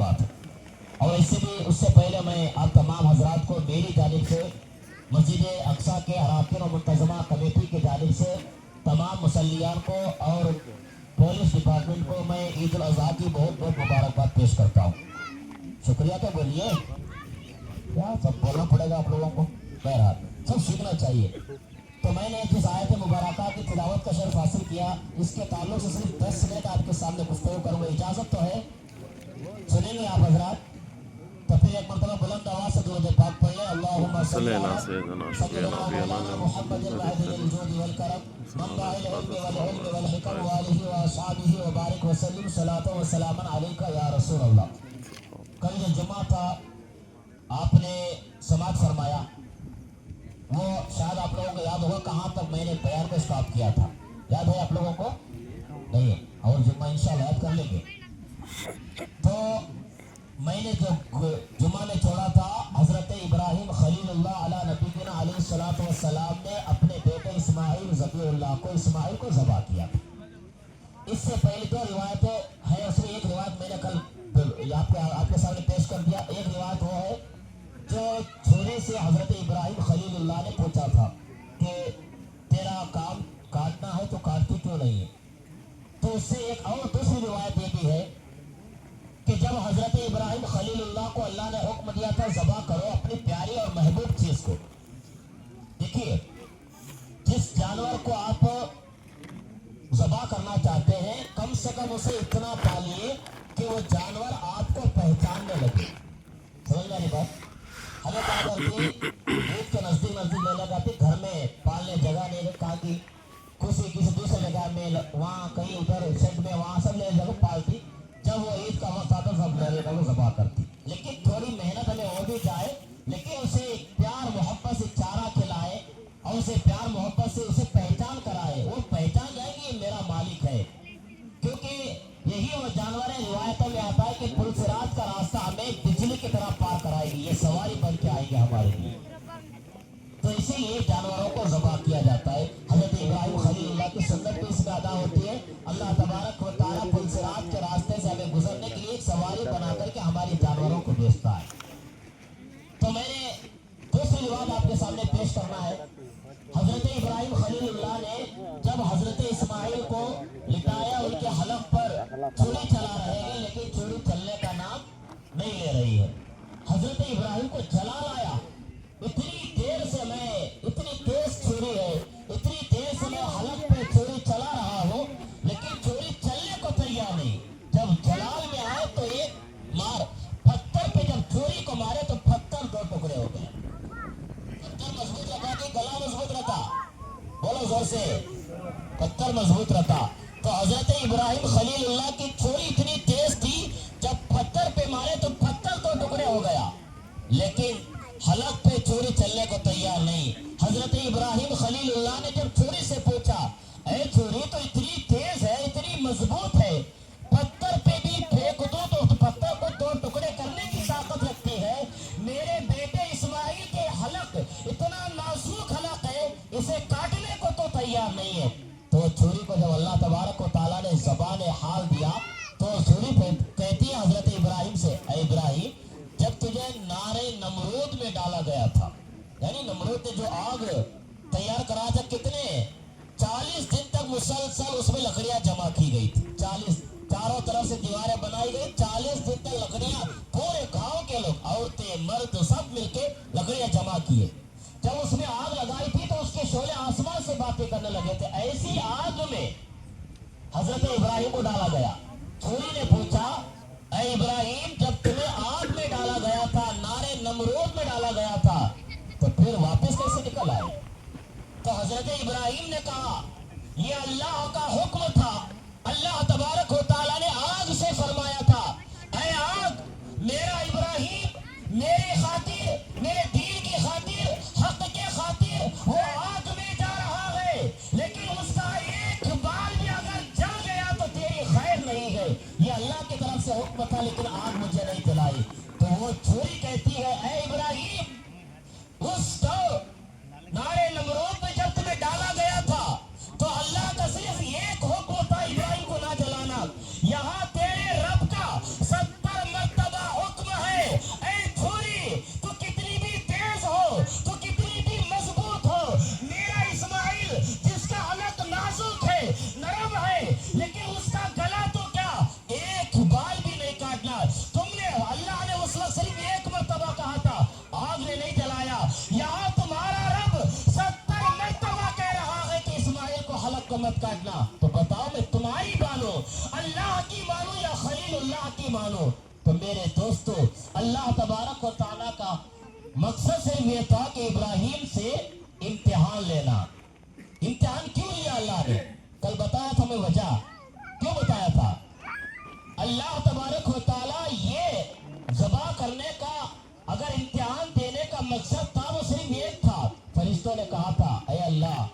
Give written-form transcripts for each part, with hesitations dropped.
बात है। और इससे भी उससे पहले मैं आप तमाम हजरात को मेरी जानिब से मस्जिद अक्सा के अराकिन और मुंतज़मा कमेटी की जानिब से तमाम मुसल्लियान को और पुलिस डिपार्टमेंट को मैं ईद उल अज़हा की बहुत बहुत मुबारकबाद पेश करता हूँ। शुक्रिया तो बोलिए, क्या सब बोलना पड़ेगा आप लोगों को? बहरहाल सब सीखना चाहिए। तो मैंने जिस आयत मुबारका की तिलावत का शर्फ हासिल किया, इसके ताल्लुक से सिर्फ 10 मिनट आपके सामने गुफ्तगू करूँगा। इजाज़त तो है? सुनेंगे आप हजरात? तो फिर एक मरतबा बुलंद आवाज़ से दुरूद पाक पढ़ लें। अल्लाहुम्मा सल्ली अला सय्यिदना मौलाना मुहम्मदिन वाहिदिल वजूद वल करम मंबाइल इल्मी वल इल्म वल हिकम व आलिहि व असहाबिहि व बारिक व सल्लिम सलातो व सलामन अलैका या रसूल अल्लाह। कल जो जुमा था आपने समाअत फरमाया, वो शायद आप लोगों को याद होगा कहाँ तक मैंने बयान को स्टॉप किया था। याद है आप लोगों को? नहीं है? और जुम्मा इंशाअल्लाह याद कर लेंगे। तो मैंने जो जुमा में छोड़ा था, हजरत इब्राहिम खलीलुल्लाह अला नबीना अलैहिस्सलातु वस्सलाम ने अपने बेटे इस्माइल ज़बीहुल्लाह को इस्माइल को ज़बा किया। इससे पहले दो रिवायतें हैं, उसमें एक रिवायत मैंने कल आपके सामने पेश कर दिया। एक रिवायत वो है जो छुरी से हजरत इब्राहिम खलीलुल्लाह ने पूछा था कि तेरा काम काटना है तो काटती क्यों नहीं है। तो उससे एक और दूसरी रिवायत ये भी है कि जब हजरत इब्राहिम खलीलुल्लाह को अल्लाह ने हुक्म दिया था ज़बा करो अपनी प्यारी और महबूब चीज को। देखिए, जिस जानवर को आप ज़बा करना चाहते हैं, कम से कम उसे इतना पालिए कि वो जानवर आपको पहचानने लगे। समझ में आ रही बात? हमें क्या करती, दूध के नजदीक ले लगा थी, घर में पालने जगह नहीं, कहा कि किसी दूसरे जगह में, वहाँ कहीं उधर शेड में, वहाँ सब ले जगह पालती। जब वो ईद का वक्त आता सब ले वो ज़बा करती। लेकिन थोड़ी मेहनत हमें हो भी जाए, लेकिन उसे प्यार मोहब्बत से चारा खिलाए और उसे प्यार मोहब्बत से उसे पहचान कराए, वो पहचान जाएगी ये मेरा मालिक है। क्योंकि यही वो जानवर है, रिवायतों में आता है कि पुलसिरात का रास्ता हमें बिजली की तरह पार कराएगी, ये सवारी बन के आएगी हमारे लिए। तो इसीलिए जानवरों को ज़बा किया जाता है। हज़रत इब्राहिम खलीलुल्लाह की सुन्नत भी इसमें अदा होती है। अल्लाह तबारक व तआला पुलसिरात के रास्ते से हमें गुजरने के लिए एक सवारी बना करके हमारे जानवरों को भेजता है। तो मैंने दूसरी बात आपके सामने पेश करना है। हजरत इब्राहिम खलीलुल्लाह ने जब हजरत इस्माइल को लिटाया, उनके हलक पर छुरी चला रहे हैं, लेकिन छुरी चलने का नाम नहीं ले रही है। हजरत इब्राहिम को जला लाया, इतनी देर से मैं, इतनी तेज छुरी है, इतनी देर से मैं हलक पे छुरी चला रहा हूँ, लेकिन छुरी चलने को तैयार नहीं। जब जलाल में आए तो एक मार पत्थर पे जब छुरी को मारे तो पत्थर दो टुकड़े हो गए। पत्थर मजबूत रखा कि गला मजबूत रखा? बोलो जोर से, पत्थर मजबूत रखा। तो हजरत इब्राहिम खलीलुल्लाह की छुरी इतनी तेज थी, जब पत्थर पे मारे तो पत्थर दो टुकड़े हो गया, लेकिन हलक पे छुरी चलने को तैयार नहीं। हजरत इब्राहिम खलीलुल्लाह ने जब छुरी से पूछा, ऐ छुरी तो इतनी तेज है, इतनी मजबूत है, पत्थर पे भी फेंक दो तो पत्थर को दो टुकड़े करने की ताकत रखती है, मेरे बेटे इस्माइल के हलक इतना नाजुक हलक है, इसे काटने को तो तैयार नहीं है। तो छुरी को जब अल्लाह तबारक व तआला ने ज़बान हाल दिया, तो छुरी कहती है हजरत इब्राहिम से, ऐ इब्राहिम, जब तुझे नारे नमरूद में डाला गया था, यानी नमरूद ने जो आग तैयार करा था, कितने 40 दिन तक मुसलसल उसमें लकड़ियां जमा की गई थी। 40 चारों तरफ से दीवारें बनाई गई, 40 दिन तक लकड़ियां, पूरे गांव के लोग, औरतें मर्द सब मिलके लकड़ियां जमा किए। जब उसमें आग लगाई थी तो उसके शोले आसमान से बातें करने लगे थे। ऐसी आग में हजरत इब्राहिम को डाला गया। छुरी ने पूछा, ऐ इब्राहिम, जब तुम्हें आग में डाला गया था, नारे नमरूद में डाला गया था, तो फिर वापस कैसे निकल आए? तो हजरत इब्राहिम ने कहा, ये अल्लाह का हुक्म था। अल्लाह तबारक व तआला ने आग से फरमाया था, ऐ आग, मेरा इब्राहिम मेरे खातिर, मेरे दीन की खातिर, हक के खातिर वो आग में जा रहा है, लेकिन उसका एक बाल भी अगर जल गया तो तेरी खैर नहीं है। ये अल्लाह की तरफ से हुक्म था, लेकिन आग मुझे नहीं जलाई। तो वो छुरी कहती है, ऐ इब्राहिम, उस नारे नमरूद में जब तुम्हें डाला गया था तो अल्लाह का सिर्फ एक हुक्म था इब्राहिम को ना जलाना। यहाँ तेरे रब का 70 मरतबा मानो। तो मेरे दोस्तों, अल्लाह तबारक व तआला का मकसद सिर्फ ये था कि इब्राहिम से इम्तिहान लेना। इम्तिहान क्यों लिया अल्लाह ने? कल बताया था मैं वजह, क्यों बताया था? अल्लाह तबारक व तआला ये ज़बा करने का, अगर इम्तिहान देने का मकसद था वो सिर्फ एक था। फरिश्तों ने कहा था, ऐ अल्लाह,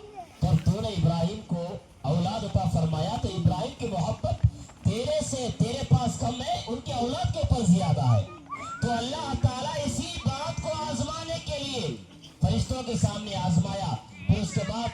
जब तूने इब्राहिम को औलाद अता फरमाया तो इब्राहिम की मोहब्बत तेरे से, तेरे पास कम है, उनकी औलाद के ऊपर ज्यादा है। तो अल्लाह ताला इसी बात को आजमाने के लिए फरिश्तों के सामने आजमाया। फिर उसके बाद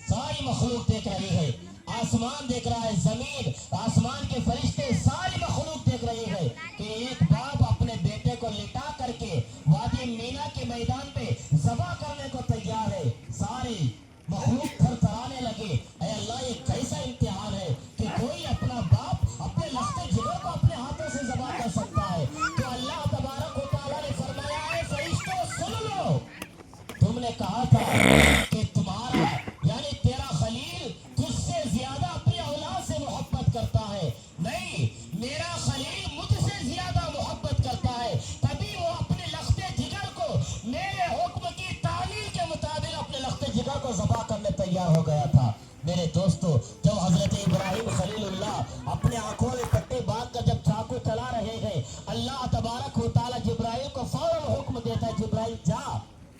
सारी मखलूक देख रही है, आसमान देख रहा है, जमीन, आसमान के फरिश्ते, सारी मखलूक देख रही है कि एक बाप अपने बेटे को लिटा करके वादी मीना के मैदान पे ज़बा करने को तैयार है। सारी मखलूक थरथराने लगे। ऐ अल्लाह, ये कैसा इम्तिहान है कि कोई अपना बाप अपने लख्ते जिगर को अपने हाथों से ज़बा कर सकता है। तो अल्लाह तबारक व तआला ने फरमाया, है फरिश्तों सुन लो, तुमने कहा था कि तुम्हारा यानी तेरा खलील तुझसे ज्यादा अपनी औलाद से मोहब्बत करता है। नहीं, मेरा खलील मुझसे ज्यादा मोहब्बत करता है, तभी वो अपने लख्ते जिगर को मेरे हुक्म की तालीम के मुताबिक अपने लख्ते जिगर को ज़बा करने तैयार हो गया था। मेरे दोस्तों, जब हजरत इब्राहिम खलीलुल्लाह अपने आंखों में पट्टे बांध कर जब चाकू चला रहे हैं, अल्लाह तबारक व तआला जिब्राइल को फौरन हुक्म देता है, जिब्राइल जा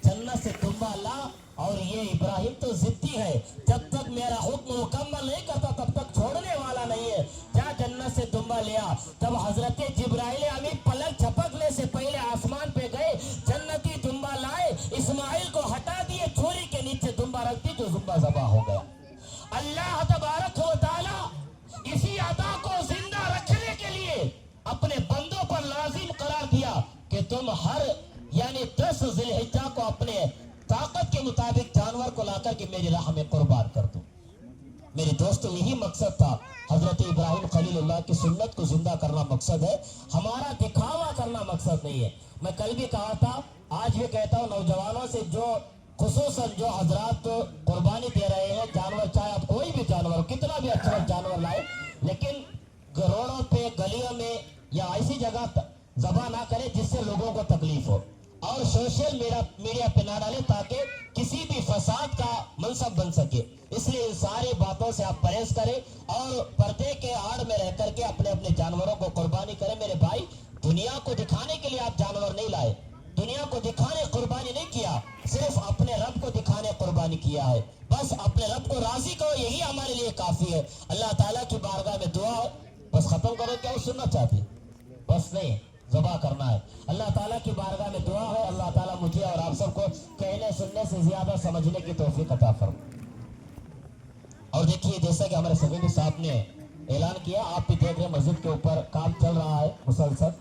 जन्नत से दुम्बा ला। और ये इब्राहिम तो जिद्दी है, जब तक मेरा हुक्म मुकम्मल नहीं करता तब तक छोड़ने वाला नहीं है। जा जन्नत से दुम्बा लिया। तब हजरत जिब्राइल अमीन पलक झपकने से पहले आसमान पे गए, जन्नती दुम्बा लाए, इस्माइल को हटा दिए, छुरी के नीचे दुम्बा रख दी, जो दुम्बा ज़बा हो गया। अल्लाह तबारक व तआला इसी अदा को जिंदा रखने के लिए अपने बंदों पर लाजिम करार दिया कि तुम हर यानी 10 ज़िलहिज्जा को अपने ताकत के मुताबिक जानवर को लाकर के मेरी राह में कुर्बान कर दो। मेरे दोस्तों, यही मकसद था। हजरत इब्राहिम खलीलुल्लाह की सुन्नत को जिंदा करना मकसद है, हमारा दिखावा करना मकसद नहीं है। मैं कल भी कहा था, आज भी कहता हूँ नौजवानों से, जो खुसूसन जो हजरात तो कुर्बानी दे रहे हैं जानवर, चाहे आप कोई भी जानवर, कितना भी अच्छा जानवर लाए, लेकिन रोडों पे, गलियों में या ऐसी जगह ज़बा ना करें जिससे लोगों को तकलीफ हो, और सोशल मीडिया पे ना डालें ताकि किसी भी फसाद का मनसब बन सके। इसलिए इन सारी बातों से आप परहेज करें और पर्दे के आड़ में रह करके अपने अपने जानवरों को कुर्बानी करें। मेरे भाई, दुनिया को दिखाने के लिए आप जानवर नहीं लाए, दुनिया को दिखाने कुर्बानी नहीं किया, सिर्फ अपने रब को दिखाने कुर्बानी किया है। बस अपने रब को राजी करो, यही हमारे लिए काफी है। अल्लाह ताला की बारगाह में दुआ है, बस खत्म करो, क्या सुनना चाहती? बस नहीं, ज़बा करना है। अल्लाह ताला की बारगाह में दुआ है, अल्लाह ताला मुझे और आप सबको कहने सुनने से ज्यादा समझने की तौफीक अता फरमाए। और देखिए, जैसा कि हमारे सभी साहब ने ऐलान किया, आप भी देख रहे हैं मस्जिद के ऊपर काम चल रहा है मुसलसल।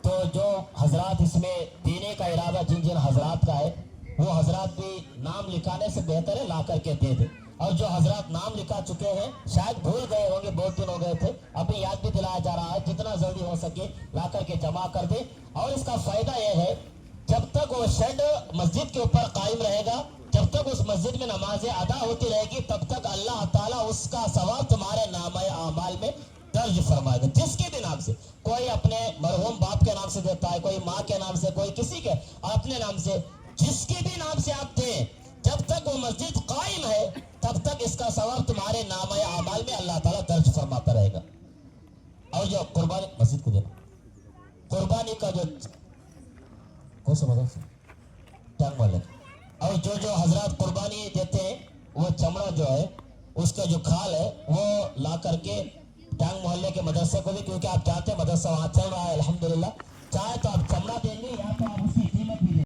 तो जो हजरात इसमें देने का इरादा जिन जिन हजरात का है, वो हजरात भी नाम लिखाने से बेहतर है ला करके दे दे। और जो हजरात नाम लिखा चुके हैं, शायद भूल गए होंगे, बहुत दिन हो गए थे, अभी याद भी दिलाया जा रहा है, जितना जल्दी हो सके ला करके जमा कर दे। और इसका फायदा यह है, जब तक वो शेड मस्जिद के ऊपर कायम रहेगा, जब तक उस मस्जिद में नमाजें अदा होती रहेगी, तब तक अल्लाह ताला उसका सवाब तुम्हारे नामे आमाल में दर्ज फरमाएगा। जिसके भी नाम से, कोई अपने मरहूम बाप के नाम से देता है, कोई माँ के नाम से, कोई किसी के अपने नाम से, जिसके भी नाम से आप दें, जब तक वो मस्जिद कायम है तब तक इसका सवाब तुम्हारे नामे आमाल में अल्लाह ताला दर्ज फरमाता रहेगा। और जो कुर्बानी मस्जिद को देना, कुर्बानी का जो कौन सा मदद टैंक वाले, और जो हजरात कुर्बानी देते हैं, वो चमड़ा जो है, उसका जो खाल है, वो ला करके टांग मोहल्ले के मदरसे को भी, क्योंकि आप जानते हैं मदरसा वहाँ चल रहा है अल्हम्दुलिल्लाह, चाहे तो आप चमड़ा देंगे या तो आप